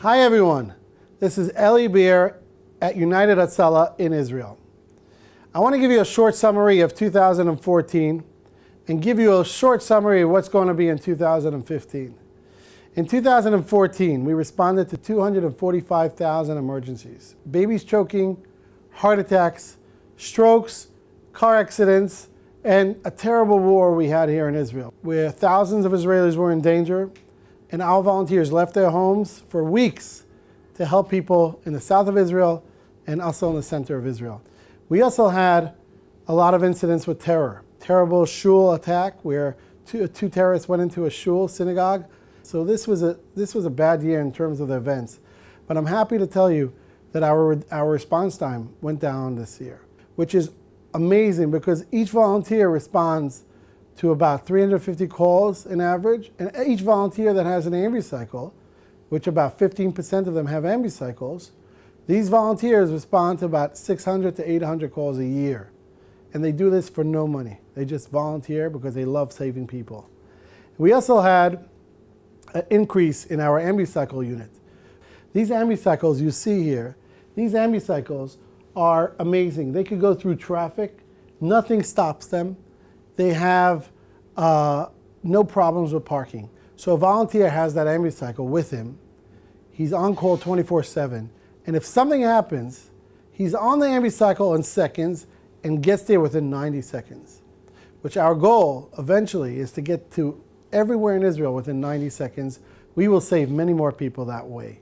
Hi everyone, this is Eli Beer at United Hatzalah in Israel. I want to give you a short summary of 2014 and give you a short summary of what's going to be in 2015. In 2014, we responded to 245,000 emergencies. Babies choking, heart attacks, strokes, car accidents, and a terrible war we had here in Israel, where thousands of Israelis were in danger, and our volunteers left their homes for weeks to help people in the south of Israel and also in the center of Israel. We also had a lot of incidents with terror. Terrible shul attack where two terrorists went into a shul, synagogue. So this was a bad year in terms of the events. But I'm happy to tell you that our response time went down this year, which is amazing because each volunteer responds to about 350 calls in average, and each volunteer that has an ambucycle, which about 15% of them have ambucycles, these volunteers respond to about 600 to 800 calls a year. And they do this for no money. They just volunteer because they love saving people. We also had an increase in our ambucycle unit. These ambucycles you see here, these ambucycles are amazing. They could go through traffic. Nothing stops them. They have no problems with parking. So a volunteer has that ambucycle with him. He's on call 24/7. And if something happens, he's on the ambucycle in seconds and gets there within 90 seconds, which our goal eventually is to get to everywhere in Israel within 90 seconds. We will save many more people that way.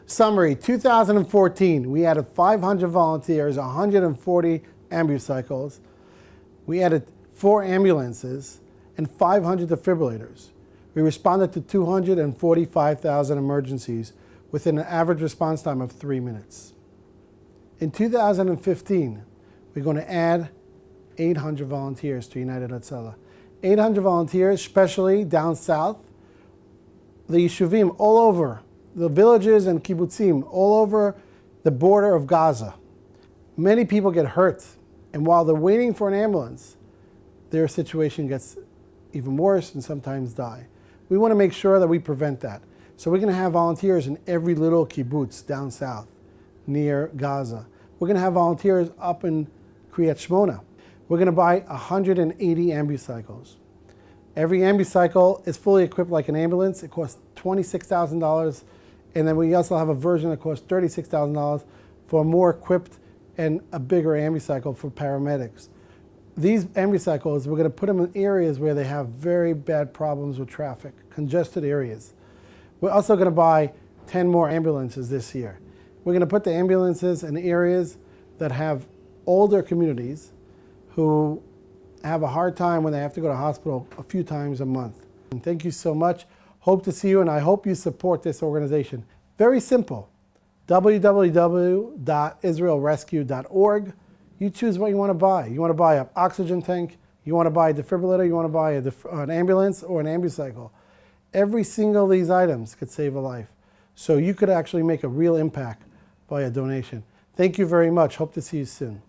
Summary, 2014, we added 500 volunteers, 140 ambucycles. We added 4 ambulances and 500 defibrillators. We responded to 245,000 emergencies within an average response time of 3 minutes. In 2015, we're going to add 800 volunteers to United Hatzalah. 800 volunteers, especially down south, the yeshuvim all over, the villages and kibbutzim all over the border of Gaza. Many people get hurt, and while they're waiting for an ambulance, their situation gets even worse and sometimes die. We want to make sure that we prevent that. So we're going to have volunteers in every little kibbutz down south near Gaza. We're going to have volunteers up in Kriyat Shmona. We're going to buy 180 ambucycles. Every ambucycle is fully equipped like an ambulance. It costs $26,000. And then we also have a version that costs $36,000 for a more equipped and a bigger ambucycle for paramedics. These ambucycles, we're going to put them in areas where they have very bad problems with traffic, congested areas. We're also going to buy 10 more ambulances this year. We're going to put the ambulances in areas that have older communities who have a hard time when they have to go to hospital a few times a month. And thank you so much. Hope to see you, and I hope you support this organization. Very simple. www.israelrescue.org. You choose what you want to buy. You want to buy an oxygen tank, you want to buy a defibrillator, you want to buy an ambulance or an ambucycle. Every single of these items could save a life. So you could actually make a real impact by a donation. Thank you very much. Hope to see you soon.